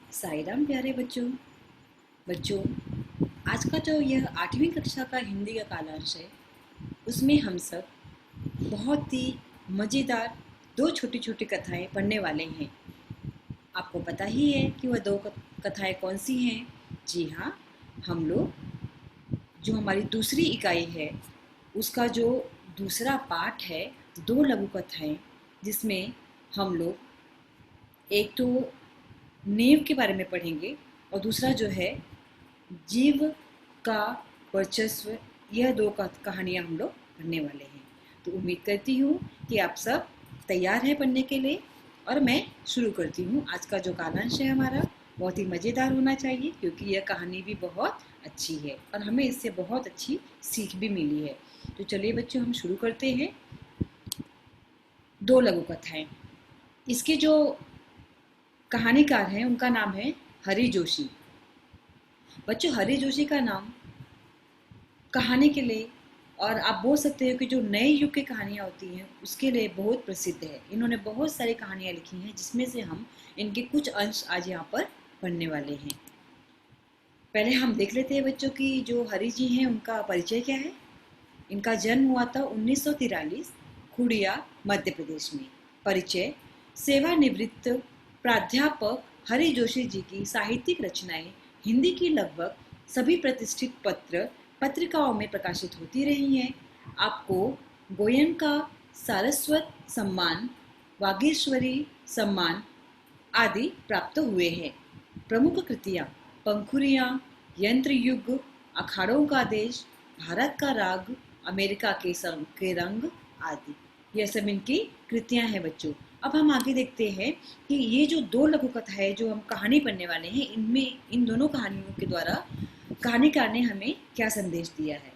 साई राम प्यारे बच्चों। बच्चों, आज का जो यह 8वीं कक्षा का हिंदी का कालांश है, उसमें हम सब बहुत ही मज़ेदार दो छोटी छोटी कथाएं पढ़ने वाले हैं। आपको पता ही है कि वह दो कथाएं कौन सी हैं। जी हाँ, हम लोग जो हमारी दूसरी इकाई है, उसका जो दूसरा पाठ है, दो लघु कथाएं, जिसमें हम लोग एक तो नींव के बारे में पढ़ेंगे और दूसरा जो है जीव का वर्चस्व। यह दो कहानियाँ हम लोग पढ़ने वाले हैं। तो उम्मीद करती हूँ कि आप सब तैयार हैं पढ़ने के लिए, और मैं शुरू करती हूँ। आज का जो कालांश है हमारा बहुत ही मज़ेदार होना चाहिए, क्योंकि यह कहानी भी बहुत अच्छी है और हमें इससे बहुत अच्छी सीख भी मिली है। तो चलिए बच्चों, हम शुरू करते हैं। दो लघु कथाएं। इसके जो कहानीकार हैं उनका नाम है हरि जोशी। बच्चों, हरि जोशी का नाम कहानी के लिए, और आप बोल सकते हो कि जो नए युग की कहानियाँ होती हैं उसके लिए बहुत प्रसिद्ध है। इन्होंने बहुत सारी कहानियाँ लिखी हैं, जिसमें से हम इनके कुछ अंश आज यहाँ पर पढ़ने वाले हैं। पहले हम देख लेते हैं बच्चों की जो हरि जी हैं उनका परिचय क्या है। इनका जन्म हुआ था 1943 खुड़िया, मध्य प्रदेश में। परिचय: सेवानिवृत्त प्राध्यापक हरि जोशी जी की साहित्यिक रचनाएं हिंदी की लगभग सभी प्रतिष्ठित पत्रिकाओं में प्रकाशित होती रही हैं। आपको गोयनका सारस्वत सम्मान, वागीश्वरी सम्मान आदि प्राप्त हुए हैं। प्रमुख कृतियाँ: पंखुड़ियाँ, यंत्र युग, अखाड़ों का देश, भारत का राग, अमेरिका के रंग आदि। यह सब इनकी कृतियाँ हैं बच्चों। अब हम आगे देखते हैं कि ये जो दो लघु कथा है जो हम कहानी पढ़ने वाले हैं, इनमें इन दोनों कहानियों के द्वारा कहानीकार ने हमें क्या संदेश दिया है।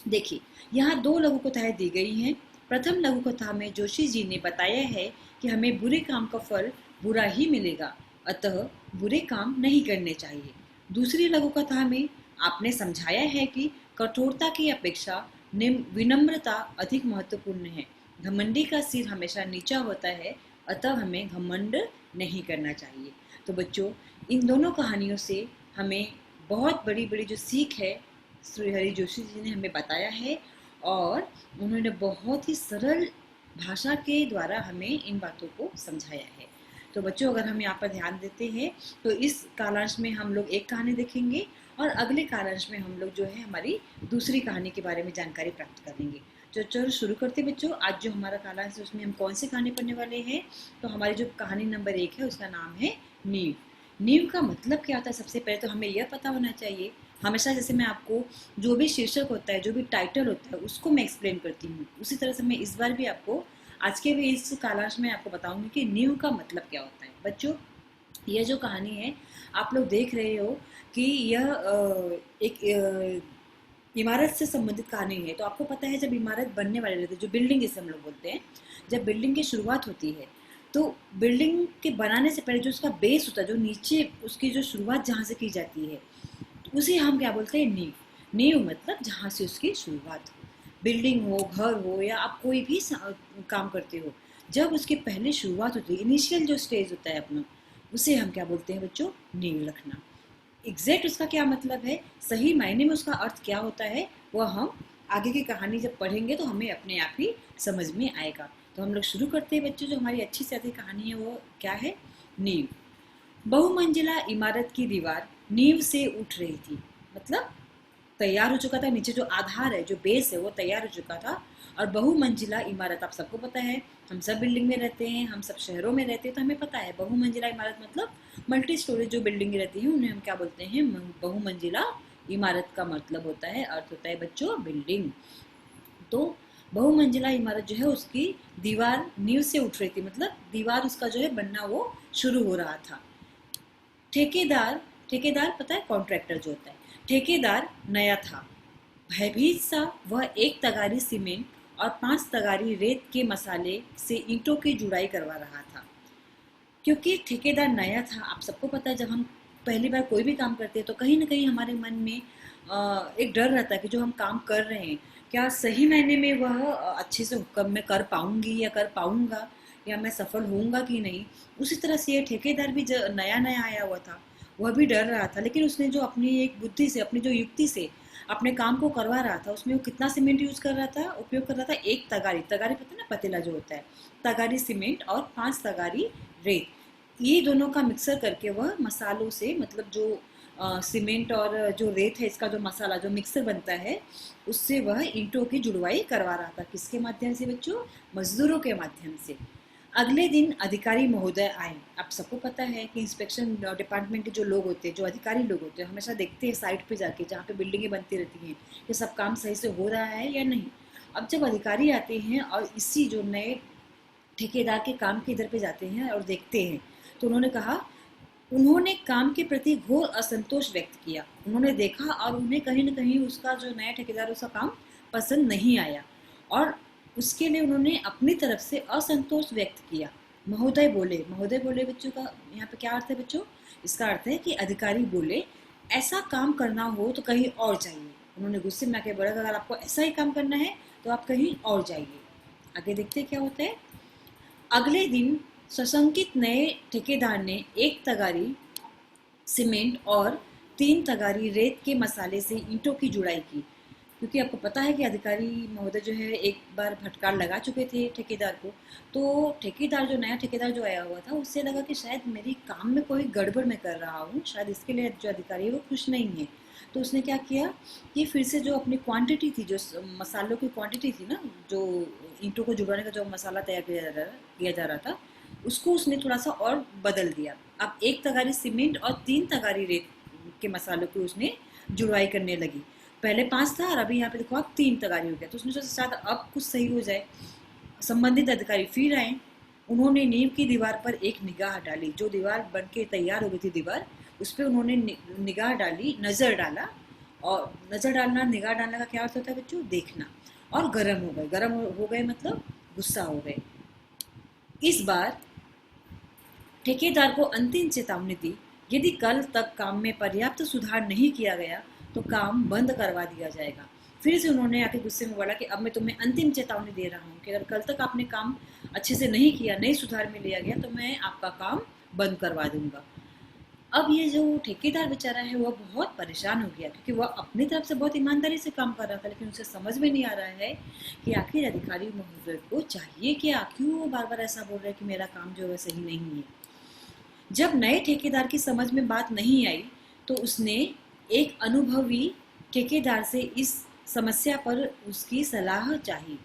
देखिए, यहाँ दो लघु कथाएं दी गई हैं। प्रथम लघु कथा में जोशी जी ने बताया है कि हमें बुरे काम का फल बुरा ही मिलेगा, अतः बुरे काम नहीं करने चाहिए। दूसरी लघु कथा में आपने समझाया है कि कठोरता की अपेक्षा विनम्रता अधिक महत्वपूर्ण है। घमंडी का सिर हमेशा नीचा होता है, अतः हमें घमंड नहीं करना चाहिए। तो बच्चों, इन दोनों कहानियों से हमें बहुत बड़ी बड़ी जो सीख है श्री हरि जोशी जी ने हमें बताया है, और उन्होंने बहुत ही सरल भाषा के द्वारा हमें इन बातों को समझाया है। तो बच्चों, अगर हम यहाँ पर ध्यान देते हैं तो इस कालांश में हम लोग एक कहानी देखेंगे, और अगले कालांश में हम लोग जो है हमारी दूसरी कहानी के बारे में जानकारी प्राप्त करेंगे। तो चलो शुरू करते बच्चों। आज जो हमारा कालांश है उसमें हम कौन सी कहानी पढ़ने वाले हैं। तो हमारी जो कहानी नंबर 1 है उसका नाम है नींव। नींव का मतलब क्या होता है, सबसे पहले तो हमें यह पता होना चाहिए। हमेशा जैसे मैं आपको जो भी शीर्षक होता है, जो भी टाइटल होता है, उसको मैं एक्सप्लेन करती हूँ, उसी तरह से मैं इस बार भी आपको आज के भी इस कालांश में आपको बताऊंगी कि नींव का मतलब क्या होता है। बच्चों, यह जो कहानी है आप लोग देख रहे हो कि यह एक इमारत से संबंधित कहानी है। तो आपको पता है, जब इमारत बनने वाले रहते हैं, जो बिल्डिंग जिसे हम लोग बोलते हैं, जब बिल्डिंग की शुरुआत होती है तो बिल्डिंग के बनाने से पहले जो उसका बेस होता है, जो नीचे उसकी जो शुरुआत जहाँ से की जाती है, उसे हम क्या बोलते हैं, नींव। नींव मतलब जहाँ से उसकी शुरुआत हो। बिल्डिंग हो, घर हो, या आप कोई भी काम करते हो, जब उसकी पहले शुरुआत होती है, इनिशियल जो स्टेज होता है अपना, उसे हम क्या बोलते हैं बच्चों, नींव रखना। एग्जैक्ट उसका क्या मतलब है, सही मायने में उसका अर्थ क्या होता है, वह हम आगे की कहानी जब पढ़ेंगे तो हमें अपने आप ही समझ में आएगा। तो हम लोग शुरू करते हैं बच्चों। जो हमारी अच्छी से अच्छी कहानी है वो क्या है, नींव। बहुमंजिला इमारत की दीवार नींव से उठ रही थी। मतलब तैयार हो चुका था, नीचे जो आधार है, जो बेस है, वो तैयार हो चुका था। और बहुमंजिला इमारत, आप सबको पता है, हम सब बिल्डिंग में रहते हैं, हम सब शहरों में रहते हैं, तो हमें पता है बहुमंजिला इमारत मतलब मल्टी स्टोरेज जो बिल्डिंग रहती है उन्हें हम क्या बोलते हैं, बहुमंजिला इमारत का मतलब होता है, अर्थ होता है बच्चों, बिल्डिंग। तो बहुमंजिला इमारत जो है उसकी दीवार नींव से उठ रही थी, मतलब दीवार उसका जो है बनना वो शुरू हो रहा था। ठेकेदार, ठेकेदार पता है, कॉन्ट्रैक्टर जो होता है, ठेकेदार नया था। भयभीत सा वह एक तगारी सीमेंट और 5 तगारी रेत के मसाले से ईंटों की जुड़ाई करवा रहा था। क्योंकि ठेकेदार नया था, आप सबको पता है, जब हम पहली बार कोई भी काम करते हैं तो कहीं ना कहीं हमारे मन में एक डर रहता है कि जो हम काम कर रहे हैं, क्या सही मायने में वह अच्छे से हुक्म में कर पाऊंगी या कर पाऊंगा, या मैं सफल होऊंगा कि नहीं। उसी तरह से ये ठेकेदार भी नया नया आया हुआ था, वह भी डर रहा था, लेकिन उसने जो अपनी एक बुद्धि से, अपनी जो युक्ति से अपने काम को करवा रहा था, उसमें वो कितना सीमेंट यूज कर रहा था, उपयोग कर रहा था, एक तगारी, तगारी पता है ना, पतीला जो होता है, तगारी सीमेंट और 5 तगारी रेत, ये दोनों का मिक्सर करके वह मसालों से, मतलब जो सीमेंट और जो रेत है, इसका जो मसाला, जो मिक्सर बनता है, उससे वह ईंटों की जुड़वाई करवा रहा था। किसके माध्यम से बच्चों? मजदूरों के माध्यम से। अगले दिन अधिकारी महोदय आए। आप सबको पता है कि इंस्पेक्शन डिपार्टमेंट के जो लोग होते हैं, जो अधिकारी लोग होते हैं, हमेशा देखते हैं साइट पे जाके, जहाँ पे बिल्डिंगें बनती रहती हैं, कि सब काम सही से हो रहा है या नहीं। अब जब अधिकारी आते हैं और इसी जो नए ठेकेदार के काम के इधर पे जाते हैं और देखते हैं, तो उन्होंने काम के प्रति घोर असंतोष व्यक्त किया। उन्होंने देखा और उन्हें कहीं न कहीं उसका जो नया ठेकेदार, उसका काम पसंद नहीं आया और उसके लिए उन्होंने अपनी तरफ से असंतोष व्यक्त किया। महोदय बोले बच्चों का यहाँ पे क्या अर्थ है बच्चों? इसका अर्थ है कि अधिकारी बोले, ऐसा काम करना हो तो कहीं और जाइए। उन्होंने गुस्से में आके बोला, अगर आपको ऐसा ही काम करना है तो आप कहीं और जाइए। आगे देखते क्या होता है। अगले दिन सशंकित नए ठेकेदार ने 1 तगारी सीमेंट और 3 तगारी रेत के मसाले से ईंटों की जुड़ाई की। क्योंकि आपको पता है कि अधिकारी महोदय जो है एक बार फटकार लगा चुके थे ठेकेदार को, तो ठेकेदार, जो नया ठेकेदार जो आया हुआ था, उससे लगा कि शायद मेरी काम में कोई गड़बड़ मैं कर रहा हूँ, शायद इसके लिए जो अधिकारी है वो खुश नहीं है। तो उसने क्या किया कि फिर से जो अपनी क्वांटिटी थी, जो मसालों की क्वांटिटी थी ना, जो ईंटों को जुड़वाने का जो मसाला तैयार किया जा रहा था, उसको उसने थोड़ा सा और बदल दिया। अब 1 तगारी सीमेंट और 3 तगारी रेत के मसालों की उसने जुड़वाई करने लगी। पहले 5 था और अभी यहाँ पे देखो आप 3 तगारी हो गया। तो उसने सोचा शायद अब कुछ सही हो जाए। संबंधित अधिकारी फिर आए। उन्होंने नींव की दीवार पर एक निगाह डाली। जो दीवार बन के तैयार हो गई थी दीवार, उस पर उन्होंने निगाह डाली, नजर डाला। और नजर डालना, निगाह डालने का क्या अर्थ होता है बच्चों? देखना। और गर्म हो गए। गर्म हो गए मतलब गुस्सा हो गए। इस बार ठेकेदार को अंतिम चेतावनी दी, यदि कल तक काम में पर्याप्त सुधार नहीं किया गया तो काम बंद करवा दिया जाएगा। फिर से उन्होंने आके गुस्से में बोला कि अब मैं तुम्हें अंतिम चेतावनी दे रहा हूँ कि अगर कल तक आपने काम अच्छे से नहीं किया, नहीं सुधार में लिया गया, तो मैं आपका काम बंद करवा दूंगा। अब ये जो ठेकेदार बेचारा है वो बहुत परेशान हो गया, क्योंकि वह अपनी तरफ से बहुत ईमानदारी से काम कर रहा था, लेकिन उसे समझ में नहीं आ रहा है कि आखिर अधिकारी महोदय को चाहिए क्या, क्यों वो बार बार ऐसा बोल रहे हैं कि मेरा काम जो है सही नहीं है। जब नए ठेकेदार की समझ में बात नहीं आई, तो उसने एक अनुभवी ठेकेदार से इस समस्या पर उसकी सलाह चाही।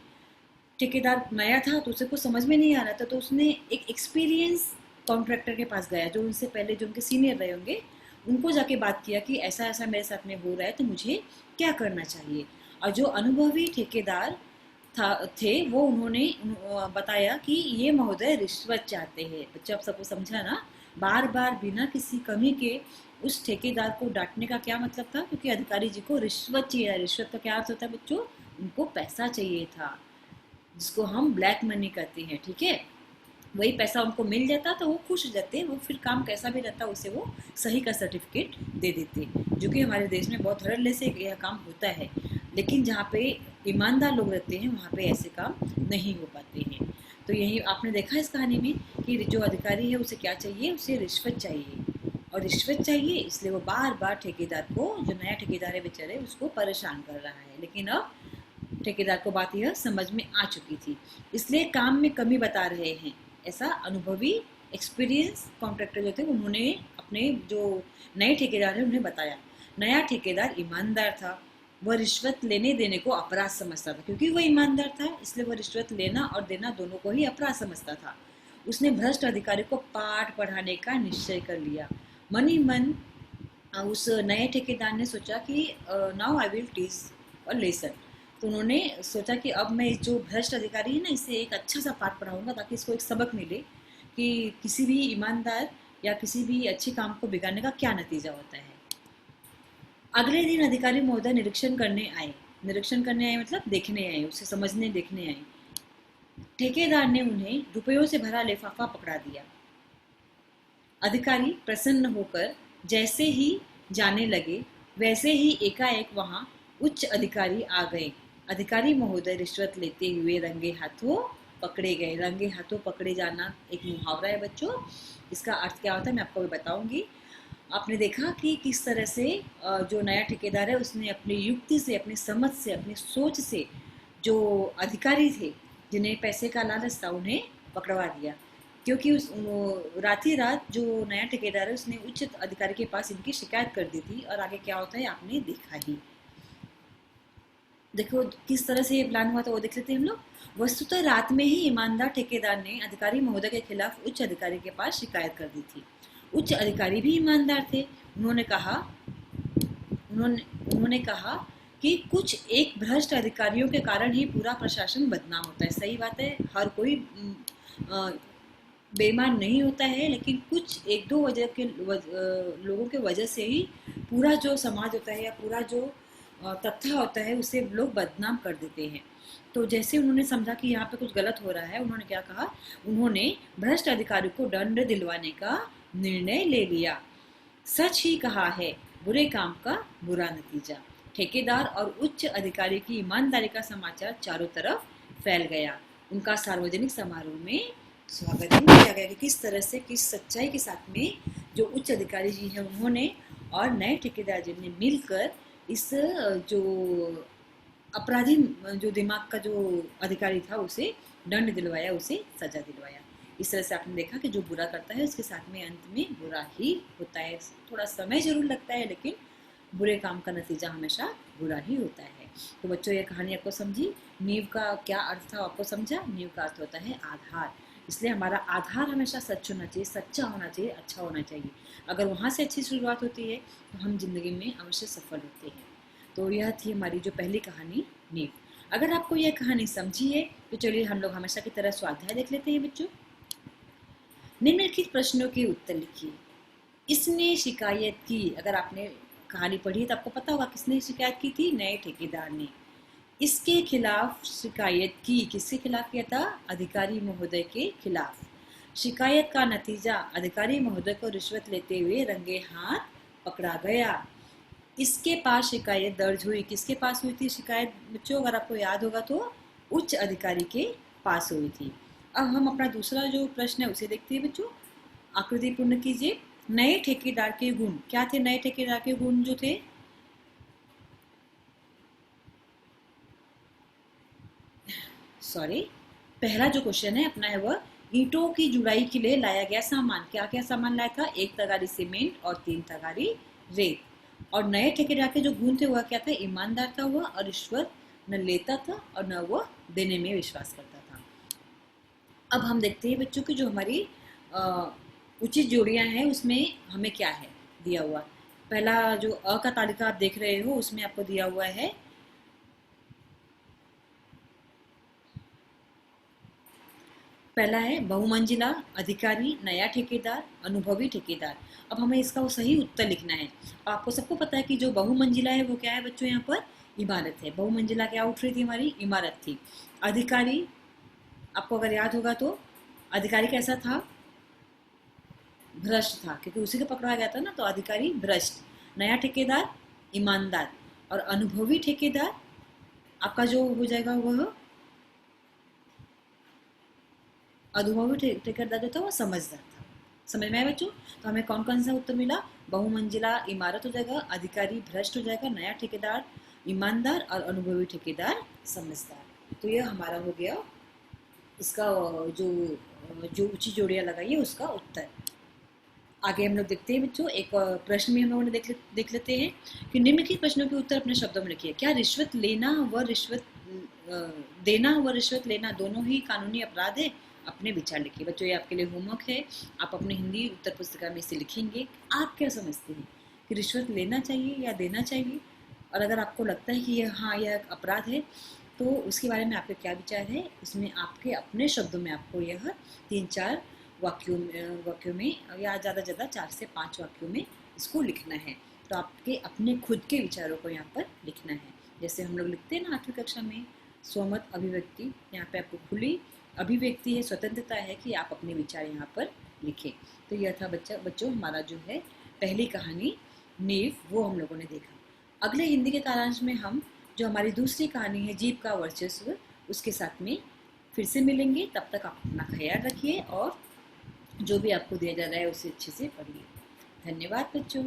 ठेकेदार नया था तो उसे कुछ समझ में नहीं आ रहा था, तो उसने एक एक्सपीरियंस कॉन्ट्रैक्टर के पास गया, जो उनसे पहले, जो उनके सीनियर रहे होंगे, उनको जाके बात किया कि ऐसा ऐसा मेरे साथ में हो रहा है, तो मुझे क्या करना चाहिए। और जो अनुभवी ठेकेदार थे, वो उन्होंने बताया कि ये महोदय रिश्वत चाहते हैं। बच्चा आप सबको समझा ना? बार बार बिना किसी कमी के उस ठेकेदार को डांटने का क्या मतलब था? क्योंकि अधिकारी जी को रिश्वत चाहिए। रिश्वत का क्या अर्थ होता है बच्चों? उनको पैसा चाहिए था, जिसको हम ब्लैक मनी कहते हैं। ठीक है, वही पैसा उनको मिल जाता तो वो खुश हो जाते, वो फिर काम कैसा भी रहता उसे वो सही का सर्टिफिकेट दे देते, जो कि हमारे देश में बहुत धड़ल्ले से यह काम होता है। लेकिन जहाँ पे ईमानदार लोग रहते हैं वहाँ पे ऐसे काम नहीं हो पाते हैं। तो यही आपने देखा इस कहानी में कि जो अधिकारी है उसे क्या चाहिए? उसे रिश्वत चाहिए, और रिश्वत चाहिए इसलिए वो बार बार ठेकेदार को, जो नया ठेकेदार है बेचारे, उसको परेशान कर रहा है। लेकिन अब ठेकेदार को बात यह समझ में आ चुकी थी, इसलिए काम में कमी बता रहे हैं। ऐसा अनुभवी एक्सपीरियंस कॉन्ट्रैक्टर जो थे, उन्होंने अपने जो नए ठेकेदार है उन्हें बताया। नया ठेकेदार ईमानदार था, वह रिश्वत लेने देने को अपराध समझता था। क्योंकि वह ईमानदार था इसलिए वह रिश्वत लेना और देना दोनों को ही अपराध समझता था। उसने भ्रष्ट अधिकारी को पाठ पढ़ाने का निश्चय कर लिया। मन ही मन उस नए ठेकेदार ने सोचा कि now I will teach a lesson. तो उन्होंने सोचा कि अब मैं जो भ्रष्ट अधिकारी है ना, इसे एक अच्छा सा पाठ पढ़ाऊंगा, ताकि इसको एक सबक मिले कि किसी भी ईमानदार या किसी भी अच्छे काम को बिगाड़ने का क्या नतीजा होता है। अगले दिन अधिकारी महोदय निरीक्षण करने आए। निरीक्षण करने आए मतलब देखने आए, उसे समझने, देखने आए। ठेकेदार ने उन्हें रुपयों से भरा लिफाफा पकड़ा दिया। अधिकारी प्रसन्न होकर जैसे ही जाने लगे, वैसे ही एकाएक वहां उच्च अधिकारी आ गए। अधिकारी महोदय रिश्वत लेते हुए रंगे हाथों पकड़े गए। रंगे हाथों पकड़े जाना एक मुहावरा है बच्चों। इसका अर्थ क्या होता है मैं आपको भी बताऊंगी। आपने देखा कि किस तरह से जो नया ठेकेदार है उसने अपनी युक्ति से, अपनी समझ से, अपनी सोच से जो अधिकारी थे जिन्हें पैसे का लालच था उन्हें पकड़वा दिया, क्योंकि उस रात ही रात जो नया ठेकेदार है उसने उच्च अधिकारी के पास इनकी शिकायत कर दी थी। और आगे क्या होता है आपने देखा ही। देखो किस तरह से ये प्लान हुआ था वो देख लेते हैं हम लोग। वस्तुतः रात में ही ईमानदार ठेकेदार ने अधिकारी महोदय के खिलाफ उच्च अधिकारी के पास शिकायत कर दी थी। उच्च अधिकारी भी ईमानदार थे। उन्होंने कहा उन्होंने उन्होंने कहा कि कुछ एक भ्रष्ट अधिकारियों के कारण ही पूरा प्रशासन बदनाम होता है। सही बात है, हर कोई बेईमान नहीं होता है, लेकिन कुछ एक दो लोगों के वजह से ही पूरा जो समाज होता है या पूरा जो तथ्य होता है उसे लोग बदनाम कर देते हैं। तो जैसे उन्होंने समझा कि यहाँ पे कुछ गलत हो रहा है, उन्होंने क्या कहा, उन्होंने भ्रष्ट अधिकारी को दंड दिलवाने का निर्णय ले लिया। सच ही कहा है, बुरे काम का बुरा नतीजा। ठेकेदार और उच्च अधिकारी की ईमानदारी का समाचार चारों तरफ फैल गया। उनका सार्वजनिक समारोह में स्वागत किया गया कि किस तरह से, किस सच्चाई के साथ में जो उच्च अधिकारी जी हैं उन्होंने और नए ठेकेदार जी ने मिलकर इस जो अपराधी जो दिमाग का जो अधिकारी था उसे दंड दिलवाया, उसे सजा दिलवाया। इस तरह से आपने देखा कि जो बुरा करता है उसके साथ में अंत में बुरा ही होता है। थोड़ा समय जरूर लगता है लेकिन बुरे काम का नतीजा हमेशा बुरा ही होता है। तो बच्चों ये कहानी आपको समझी। नींव का क्या अर्थ था आपको समझा। नींव का अर्थ होता है आधार। इसलिए हमारा आधार हमेशा सच होना चाहिए, सच्चा होना चाहिए, अच्छा होना चाहिए। अगर वहाँ से अच्छी शुरुआत होती है तो हम जिंदगी में अवश्य सफल होते हैं। तो यह थी हमारी जो पहली कहानी नींव। अगर आपको यह कहानी समझी है तो चलिए हम लोग हमेशा की तरह स्वाध्याय देख लेते हैं बच्चों। निम्नलिखित प्रश्नों के उत्तर लिखिए। इसने शिकायत की। अगर आपने कहानी पढ़ी तो आपको पता होगा किसने शिकायत की थी, नए ठेकेदार ने। इसके खिलाफ शिकायत की। किसके खिलाफ किया था, अधिकारी महोदय के खिलाफ। शिकायत का नतीजा, अधिकारी महोदय को रिश्वत लेते हुए रंगे हाथ पकड़ा गया। इसके पास शिकायत दर्ज हुई। किसके पास हुई थी शिकायत बच्चों, अगर आपको याद होगा तो उच्च अधिकारी के पास हुई थी। अब हम अपना दूसरा जो प्रश्न है उसे देखते हैं बच्चों। आकृति पूर्ण कीजिए। नए ठेकेदार के गुण क्या थे। नए ठेकेदार के गुण जो थे, पहला जो क्वेश्चन है अपना है वह ईंटों की जुड़ाई के लिए लाया गया सामान। क्या क्या सामान लाया था, 1 तगारी सीमेंट और 3 तगारी रेत। और नए ठेकेदार के जो गुण थे वह क्या था, ईमानदार था वह और रिश्वत न लेता था और न वह देने में विश्वास करता था। अब हम देखते हैं बच्चों की जो हमारी उचित जोड़ियां हैं उसमें हमें क्या है दिया हुआ। पहला जो अ का तालिका आप देख रहे हो उसमें आपको दिया हुआ है पहला है बहुमंजिला अधिकारी, नया ठेकेदार, अनुभवी ठेकेदार। अब हमें इसका वो सही उत्तर लिखना है। आपको सबको पता है कि जो बहुमंजिला है वो क्या है बच्चों, यहाँ पर इमारत है। बहुमंजिला क्या उठ रही थी, हमारी इमारत थी। अधिकारी, आपको अगर याद होगा तो अधिकारी कैसा था, भ्रष्ट था, क्योंकि उसी को पकड़ा गया था ना, तो अधिकारी भ्रष्ट। नया ठेकेदार ईमानदार और अनुभवी ठेकेदार आपका जो हो जाएगा वह अनुभवी ठेकेदार जो था वो समझदार था। समझ में आया बच्चों। तो हमें कौन कौन सा उत्तर मिला, बहुमंजिला इमारत हो जाएगा, अधिकारी भ्रष्ट हो जाएगा, नया ठेकेदार ईमानदार और अनुभवी ठेकेदार समझदार। तो यह हमारा हो गया इसका जो जो ऊंची जोड़ियां लगाई है उसका उत्तर। आगे हम लोग देखते हैं बच्चों, एक प्रश्न में हम लोगों ने देख लेते हैं कि निम्नलिखित प्रश्नों के उत्तर अपने शब्दों में लिखिए। क्या रिश्वत लेना व रिश्वत देना व रिश्वत लेना दोनों ही कानूनी अपराध है। अपने विचार लिखिए बच्चों। ये आपके लिए होमवर्क है। आप अपने हिंदी उत्तर पुस्तिका में इसे लिखेंगे। आप क्या समझते हैं कि रिश्वत लेना चाहिए या देना चाहिए, और अगर आपको लगता है कि यह अपराध है तो उसके बारे में आपके क्या विचार है। इसमें आपके अपने शब्दों में आपको यह 3-4 वाक्यों में या ज़्यादा 4 से 5 वाक्यों में इसको लिखना है। तो आपके अपने खुद के विचारों को यहाँ पर लिखना है। जैसे हम लोग लिखते हैं ना 8वीं कक्षा में स्वमत अभिव्यक्ति, यहाँ पे आपको खुली अभिव्यक्ति है, स्वतंत्रता है कि आप अपने विचार यहाँ पर लिखें। तो यह था बच्चों हमारा जो है पहली कहानी नींव, वो हम लोगों ने देखा। अगले हिंदी के कारांश में हम जो हमारी दूसरी कहानी है जीव का वर्चस्व, उसके साथ में फिर से मिलेंगे, तब तक आप अपना ख्याल रखिए और जो भी आपको दिया जा रहा है उसे अच्छे से पढ़िए। धन्यवाद बच्चों।